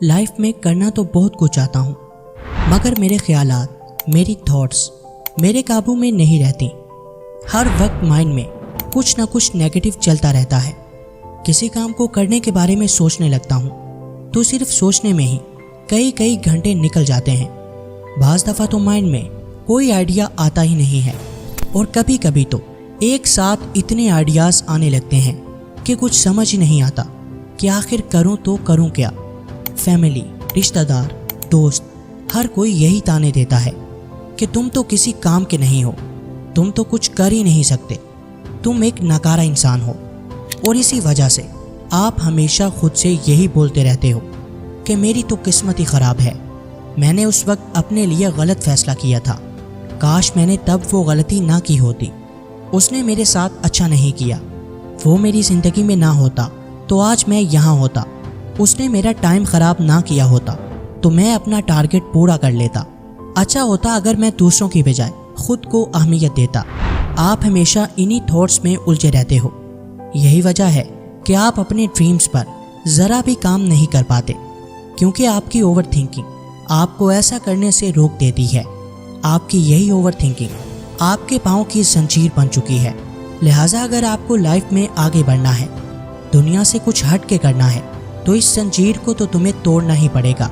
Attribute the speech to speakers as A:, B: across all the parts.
A: Life में करना तो बहुत कुछ चाहता हूँ, मगर मेरे ख्यालात, मेरी थॉट्स मेरे काबू में नहीं रहती। हर वक्त माइंड में कुछ ना कुछ नेगेटिव चलता रहता है। किसी काम को करने के बारे में सोचने लगता हूँ तो सिर्फ सोचने में ही कई घंटे निकल जाते हैं। बाज़ दफ़ा तो माइंड में कोई आइडिया आता ही नहीं है और कभी कभी तो एक साथ इतने आइडियाज़ आने लगते हैं कि कुछ समझ ही नहीं आता कि आखिर करूँ तो करूँ क्या। फैमिली, रिश्तेदार, दोस्त हर कोई यही ताने देता है कि तुम तो किसी काम के नहीं हो, तुम तो कुछ कर ही नहीं सकते, तुम एक नकारा इंसान हो। और इसी वजह से आप हमेशा खुद से यही बोलते रहते हो कि मेरी तो किस्मत ही ख़राब है, मैंने उस वक्त अपने लिए गलत फ़ैसला किया था, काश मैंने तब वो गलती ना की होती, उसने मेरे साथ अच्छा नहीं किया, वो मेरी ज़िंदगी में ना होता तो आज मैं यहाँ होता, उसने मेरा टाइम ख़राब ना किया होता तो मैं अपना टारगेट पूरा कर लेता, अच्छा होता अगर मैं दूसरों की बजाय खुद को अहमियत देता। आप हमेशा इन्हीं थॉट्स में उलझे रहते हो। यही वजह है कि आप अपने ड्रीम्स पर ज़रा भी काम नहीं कर पाते, क्योंकि आपकी ओवर थिंकिंग आपको ऐसा करने से रोक देती है। आपकी यही ओवर थिंकिंग आपके पाँव की जंजीर बन चुकी है। लिहाजा अगर आपको लाइफ में आगे बढ़ना है, दुनिया से कुछ हट के करना है, तो इस जंजीर को तो तुम्हें तोड़ना ही पड़ेगा।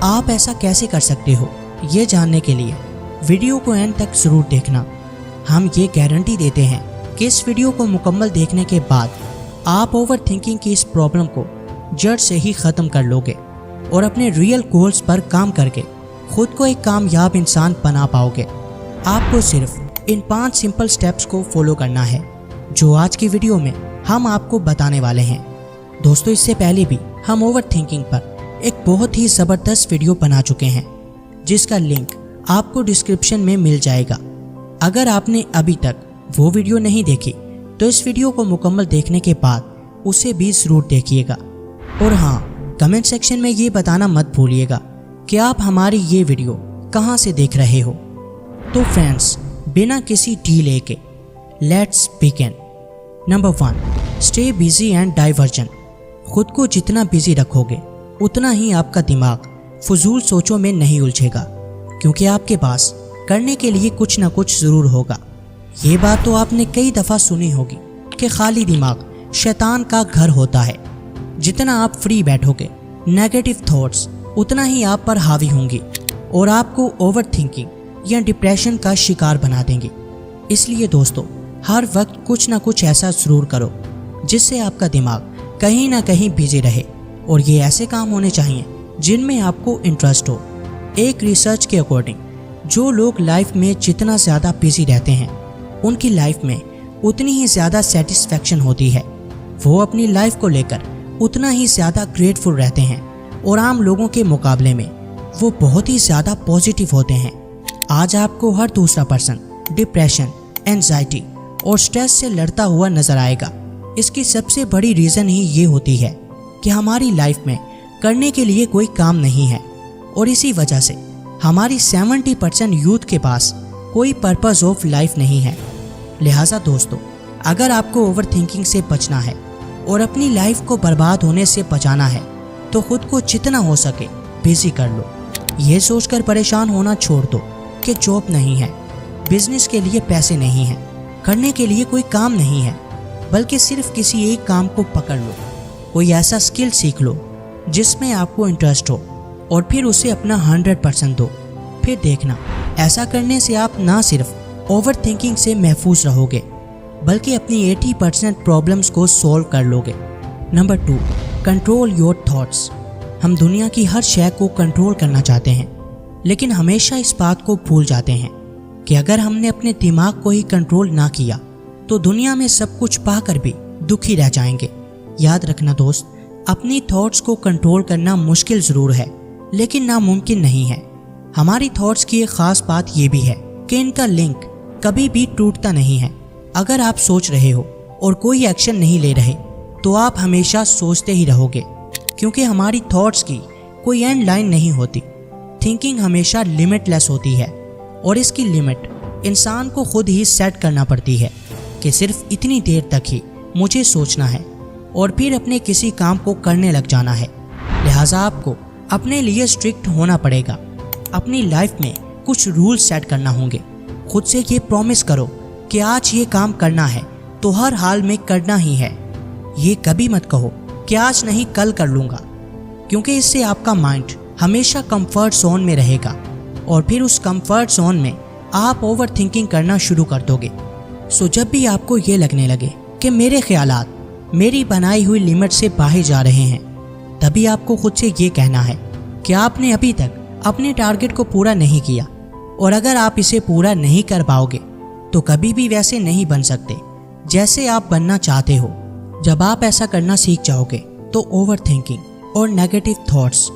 A: आप ऐसा कैसे कर सकते हो, ये जानने के लिए वीडियो को एंड तक ज़रूर देखना। हम ये गारंटी देते हैं कि इस वीडियो को मुकम्मल देखने के बाद आप ओवर थिंकिंग की इस प्रॉब्लम को जड़ से ही ख़त्म कर लोगे और अपने रियल गोल्स पर काम करके खुद को एक कामयाब इंसान बना पाओगे। आपको सिर्फ इन 5 सिंपल स्टेप्स को फॉलो करना है जो आज की वीडियो में हम आपको बताने वाले हैं। दोस्तों, इससे पहले भी हम ओवर थिंकिंग पर एक बहुत ही ज़बरदस्त वीडियो बना चुके हैं जिसका लिंक आपको डिस्क्रिप्शन में मिल जाएगा। अगर आपने अभी तक वो वीडियो नहीं देखी तो इस वीडियो को मुकम्मल देखने के बाद उसे भी ज़रूर देखिएगा। और हाँ, कमेंट सेक्शन में ये बताना मत भूलिएगा कि आप हमारी ये वीडियो कहाँ से देख रहे हो। तो फ्रेंड्स, बिना किसी डीले के let's begin. Number 1, stay busy and diversion. खुद को जितना बिजी रखोगे उतना ही आपका दिमाग फजूल सोचों में नहीं उलझेगा, क्योंकि आपके पास करने के लिए कुछ ना कुछ ज़रूर होगा। ये बात तो आपने कई दफ़ा सुनी होगी कि खाली दिमाग शैतान का घर होता है। जितना आप फ्री बैठोगे, नेगेटिव थॉट्स उतना ही आप पर हावी होंगी और आपको ओवर थिंकिंग या डिप्रेशन का शिकार बना देंगे। इसलिए दोस्तों, हर वक्त कुछ ना कुछ ऐसा ज़रूर करो जिससे आपका दिमाग कहीं ना कहीं बिजी रहे, और ये ऐसे काम होने चाहिए जिनमें आपको इंटरेस्ट हो। एक रिसर्च के अकॉर्डिंग जो लोग लाइफ में जितना ज़्यादा बिजी रहते हैं उनकी लाइफ में उतनी ही ज़्यादा सेटिस्फैक्शन होती है, वो अपनी लाइफ को लेकर उतना ही ज़्यादा ग्रेटफुल रहते हैं और आम लोगों के मुकाबले में वो बहुत ही ज़्यादा पॉजिटिव होते हैं। आज आपको हर दूसरा पर्सन डिप्रेशन, एंजाइटी और स्ट्रेस से लड़ता हुआ नज़र आएगा। इसकी सबसे बड़ी रीज़न ही ये होती है कि हमारी लाइफ में करने के लिए कोई काम नहीं है, और इसी वजह से हमारी 70% यूथ के पास कोई पर्पस ऑफ लाइफ नहीं है। लिहाजा दोस्तों, अगर आपको ओवर थिंकिंग से बचना है और अपनी लाइफ को बर्बाद होने से बचाना है तो खुद को जितना हो सके बिजी कर लो। ये सोचकर परेशान होना छोड़ दो कि जॉब नहीं है, बिजनेस के लिए पैसे नहीं हैं, करने के लिए कोई काम नहीं है, बल्कि सिर्फ किसी एक काम को पकड़ लो। कोई ऐसा स्किल सीख लो जिसमें आपको इंटरेस्ट हो और फिर उसे अपना 100% दो। फिर देखना, ऐसा करने से आप ना सिर्फ ओवर थिंकिंग से महफूज रहोगे बल्कि अपनी 80% प्रॉब्लम्स को सॉल्व कर लोगे। Number 2, control your thoughts. हम दुनिया की हर शय को कंट्रोल करना चाहते हैं, लेकिन हमेशा इस बात को भूल जाते हैं कि अगर हमने अपने दिमाग को ही कंट्रोल ना किया तो दुनिया में सब कुछ पाकर भी दुखी रह जाएंगे। याद रखना दोस्त, अपनी थॉट्स को कंट्रोल करना मुश्किल ज़रूर है लेकिन नामुमकिन नहीं है। हमारी थॉट्स की एक ख़ास बात यह भी है कि इनका लिंक कभी भी टूटता नहीं है। अगर आप सोच रहे हो और कोई एक्शन नहीं ले रहे तो आप हमेशा सोचते ही रहोगे, क्योंकि हमारी थॉट्स की कोई एंड लाइन नहीं होती। थिंकिंग हमेशा लिमिटलेस होती है और इसकी लिमिट इंसान को खुद ही सेट करना पड़ती है कि सिर्फ इतनी देर तक ही मुझे सोचना है और फिर अपने किसी काम को करने लग जाना है। लिहाजा आपको अपने लिए स्ट्रिक्ट होना पड़ेगा। अपनी लाइफ में कुछ रूल सेट करना होंगे। खुद से ये प्रॉमिस करो कि आज ये काम करना है तो हर हाल में करना ही है। ये कभी मत कहो कि आज नहीं कल कर लूँगा, क्योंकि इससे आपका माइंड हमेशा कंफर्ट जोन में रहेगा और फिर उस कंफर्ट जोन में आप ओवर थिंकिंग करना शुरू कर दोगे। सो जब भी आपको ये लगने लगे कि मेरे ख्यालात मेरी बनाई हुई लिमिट से बाहर जा रहे हैं, तभी आपको खुद से ये कहना है कि आपने अभी तक अपने टारगेट को पूरा नहीं किया, और अगर आप इसे पूरा नहीं कर पाओगे तो कभी भी वैसे नहीं बन सकते जैसे आप बनना चाहते हो। जब आप ऐसा करना सीख जाओगे तो ओवर थिंकिंग और नेगेटिव थॉट्स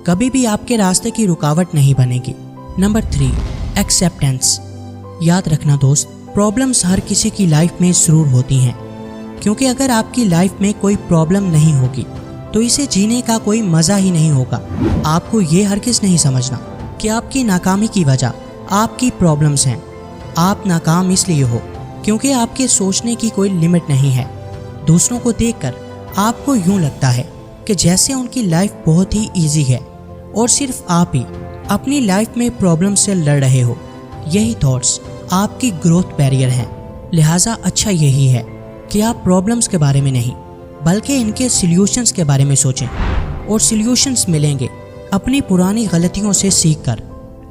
A: कभी भी आपके रास्ते की रुकावट नहीं बनेगी। Number 3, acceptance. याद रखना दोस्त, प्रॉब्लम्स हर किसी की लाइफ में ज़रूर होती हैं, क्योंकि अगर आपकी लाइफ में कोई प्रॉब्लम नहीं होगी तो इसे जीने का कोई मज़ा ही नहीं होगा। आपको ये हरगिज़ नहीं समझना कि आपकी नाकामी की वजह आपकी प्रॉब्लम्स हैं। आप नाकाम इसलिए हो क्योंकि आपके सोचने की कोई लिमिट नहीं है। दूसरों को देखकर आपको यूं लगता है कि जैसे उनकी लाइफ बहुत ही ईजी है और सिर्फ आप ही अपनी लाइफ में प्रॉब्लम से लड़ रहे हो। यही थॉट्स आपकी ग्रोथ बैरियर हैं। लिहाजा अच्छा यही है कि आप प्रॉब्लम्स के बारे में नहीं बल्कि इनके सॉल्यूशंस के बारे में सोचें, और सॉल्यूशंस मिलेंगे अपनी पुरानी गलतियों से सीख कर।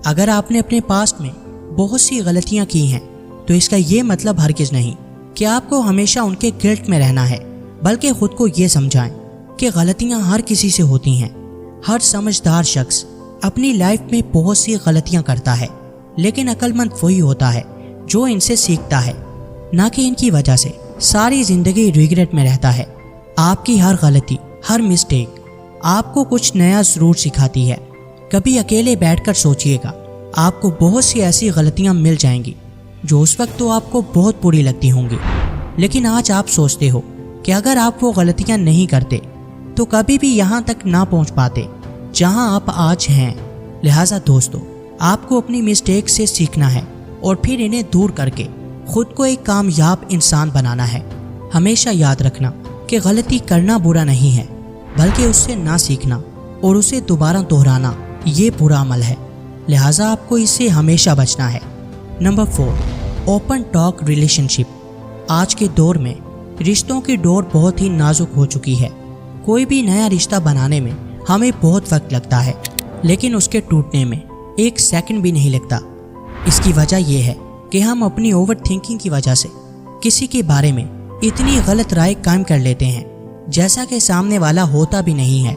A: अगर आपने अपने पास्ट में बहुत सी गलतियां की हैं तो इसका ये मतलब हरगिज़ नहीं कि आपको हमेशा उनके गिल्ट में रहना है, बल्कि खुद को ये समझाएं कि गलतियां हर किसी से होती हैं। हर समझदार शख्स अपनी लाइफ में बहुत सी गलतियां करता है, लेकिन अक्लमंद वही होता है जो इनसे सीखता है, ना कि इनकी वजह से सारी ज़िंदगी रिग्रेट में रहता है। आपकी हर गलती, हर मिस्टेक आपको कुछ नया ज़रूर सिखाती है। कभी अकेले बैठकर सोचिएगा, आपको बहुत सी ऐसी गलतियां मिल जाएंगी जो उस वक्त तो आपको बहुत बुरी लगती होंगी, लेकिन आज आप सोचते हो कि अगर आप वो गलतियां नहीं करते तो कभी भी यहाँ तक ना पहुँच पाते जहाँ आप आज हैं। लिहाजा दोस्तों, आपको अपनी मिस्टेक से सीखना है और फिर इन्हें दूर करके खुद को एक कामयाब इंसान बनाना है। हमेशा याद रखना कि गलती करना बुरा नहीं है, बल्कि उससे ना सीखना और उसे दोबारा दोहराना ये बुरा अमल है। लिहाजा आपको इससे हमेशा बचना है। Number 4, open talk relationship. आज के दौर में रिश्तों की डोर बहुत ही नाजुक हो चुकी है। कोई भी नया रिश्ता बनाने में हमें बहुत वक्त लगता है, लेकिन उसके टूटने में एक सेकंड भी नहीं लगता। इसकी वजह यह है कि हम अपनी ओवर थिंकिंग की वजह से किसी के बारे में इतनी गलत राय कायम कर लेते हैं जैसा कि सामने वाला होता भी नहीं है।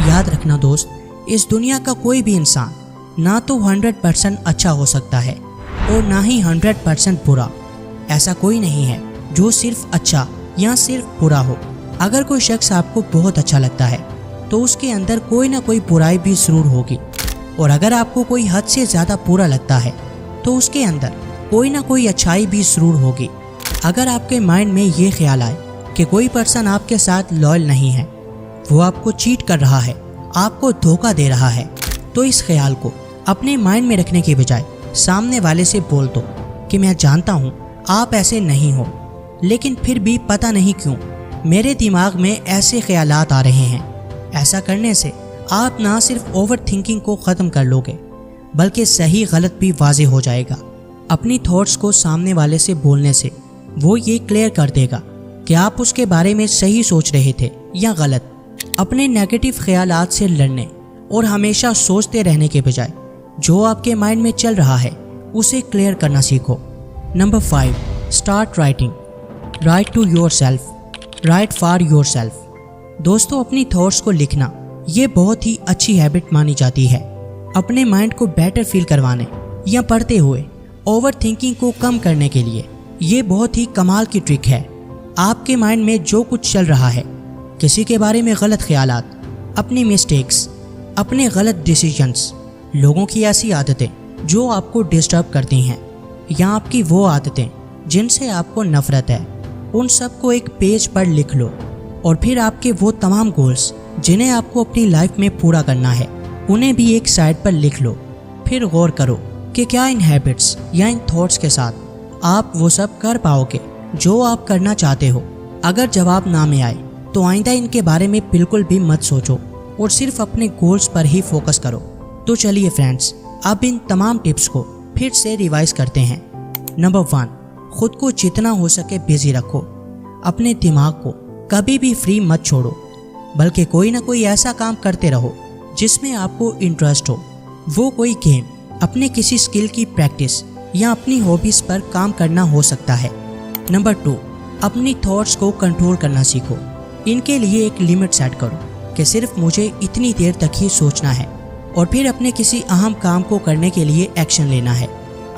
A: याद रखना दोस्त, इस दुनिया का कोई भी इंसान ना तो 100% अच्छा हो सकता है और ना ही 100% बुरा। ऐसा कोई नहीं है जो सिर्फ अच्छा या सिर्फ बुरा हो। अगर कोई शख्स आपको बहुत अच्छा लगता है तो उसके अंदर कोई ना कोई बुराई भी ज़रूर होगी, और अगर आपको कोई हद से ज़्यादा बुरा लगता है तो उसके अंदर कोई ना कोई अच्छाई भी ज़रूर होगी। अगर आपके माइंड में ये ख्याल आए कि कोई पर्सन आपके साथ लॉयल नहीं है, वो आपको चीट कर रहा है, आपको धोखा दे रहा है, तो इस ख्याल को अपने माइंड में रखने के बजाय सामने वाले से बोल दो कि मैं जानता हूँ आप ऐसे नहीं हो, लेकिन फिर भी पता नहीं क्यों मेरे दिमाग में ऐसे ख्यालात आ रहे हैं। ऐसा करने से आप ना सिर्फ ओवर थिंकिंग को ख़त्म कर लोगे, बल्कि सही गलत भी वाज़ेह हो जाएगा। अपनी थॉट्स को सामने वाले से बोलने से वो ये क्लियर कर देगा कि आप उसके बारे में सही सोच रहे थे या गलत। अपने नेगेटिव ख्यालात से लड़ने और हमेशा सोचते रहने के बजाय जो आपके माइंड में चल रहा है उसे क्लियर करना सीखो। Number 5, start writing. Write to yourself, write for yourself. दोस्तों, अपनी थॉट्स को लिखना ये बहुत ही अच्छी हैबिट मानी जाती है। अपने माइंड को बेटर फील करवाने या पढ़ते हुए ओवर थिंकिंग को कम करने के लिए ये बहुत ही कमाल की ट्रिक है। आपके माइंड में जो कुछ चल रहा है, किसी के बारे में गलत ख्यालात, अपनी मिस्टेक्स, अपने गलत डिसीजंस, लोगों की ऐसी आदतें जो आपको डिस्टर्ब करती हैं, या आपकी वो आदतें जिनसे आपको नफरत है, उन सब को एक पेज पर लिख लो। और फिर आपके वो तमाम गोल्स जिन्हें आपको अपनी लाइफ में पूरा करना है, उन्हें भी एक साइड पर लिख लो। फिर गौर करो कि क्या इन हैबिट्स या इन थॉट्स के साथ आप वो सब कर पाओगे जो आप करना चाहते हो। अगर जवाब ना में आए तो आइंदा इनके बारे में बिल्कुल भी मत सोचो। और सिर्फ अपने गोल्स पर ही फोकस करो। तो चलिए फ्रेंड्स, अब इन तमाम टिप्स को फिर से रिवाइज करते हैं। नंबर 1, खुद को जितना हो सके बिजी रखो। अपने दिमाग को कभी भी फ्री मत छोड़ो, बल्कि कोई ना कोई ऐसा काम करते रहो जिसमें आपको इंटरेस्ट हो। वो कोई गेम, अपने किसी स्किल की प्रैक्टिस या अपनी हॉबीज़ पर काम करना हो सकता है। नंबर 2, अपनी थॉट्स को कंट्रोल करना सीखो। इनके लिए एक लिमिट सेट करो कि सिर्फ मुझे इतनी देर तक ही सोचना है और फिर अपने किसी अहम काम को करने के लिए एक्शन लेना है।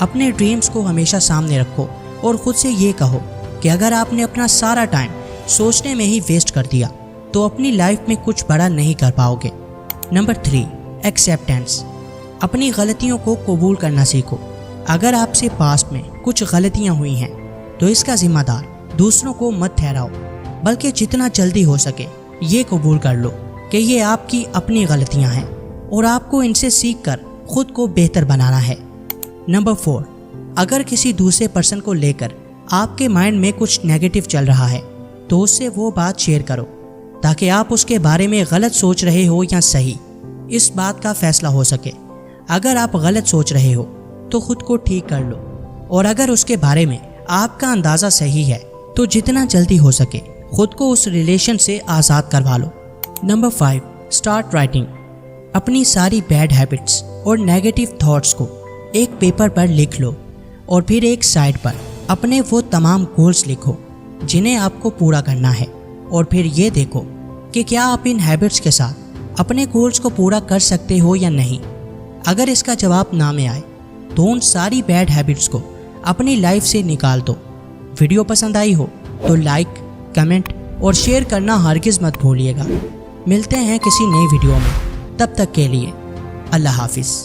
A: अपने ड्रीम्स को हमेशा सामने रखो और ख़ुद से ये कहो कि अगर आपने अपना सारा टाइम सोचने में ही वेस्ट कर दिया तो अपनी लाइफ में कुछ बड़ा नहीं कर पाओगे। Number 3, acceptance. अपनी गलतियों को कबूल करना सीखो। अगर आपसे पास्ट में कुछ गलतियां हुई हैं तो इसका जिम्मेदार दूसरों को मत ठहराओ, बल्कि जितना जल्दी हो सके ये कबूल कर लो कि ये आपकी अपनी गलतियां हैं और आपको इनसे सीख कर खुद को बेहतर बनाना है। नंबर 4, अगर किसी दूसरे पर्सन को लेकर आपके माइंड में कुछ नेगेटिव चल रहा है तो उससे वो बात शेयर करो, ताकि आप उसके बारे में गलत सोच रहे हो या सही, इस बात का फैसला हो सके। अगर आप गलत सोच रहे हो तो खुद को ठीक कर लो, और अगर उसके बारे में आपका अंदाज़ा सही है तो जितना जल्दी हो सके खुद को उस रिलेशन से आज़ाद करवा लो। Number 5, start writing. अपनी सारी बैड हैबिट्स और नेगेटिव थॉट्स को एक पेपर पर लिख लो और फिर एक साइड पर अपने वो तमाम गोल्स लिखो जिन्हें आपको पूरा करना है, और फिर ये देखो कि क्या आप इन हैबिट्स के साथ अपने गोल्स को पूरा कर सकते हो या नहीं। अगर इसका जवाब ना में आए तो उन सारी बैड हैबिट्स को अपनी लाइफ से निकाल दो। वीडियो पसंद आई हो तो लाइक, कमेंट और शेयर करना हरगिज़ मत भूलिएगा। मिलते हैं किसी नई वीडियो में, तब तक के लिए अल्लाह हाफिज़।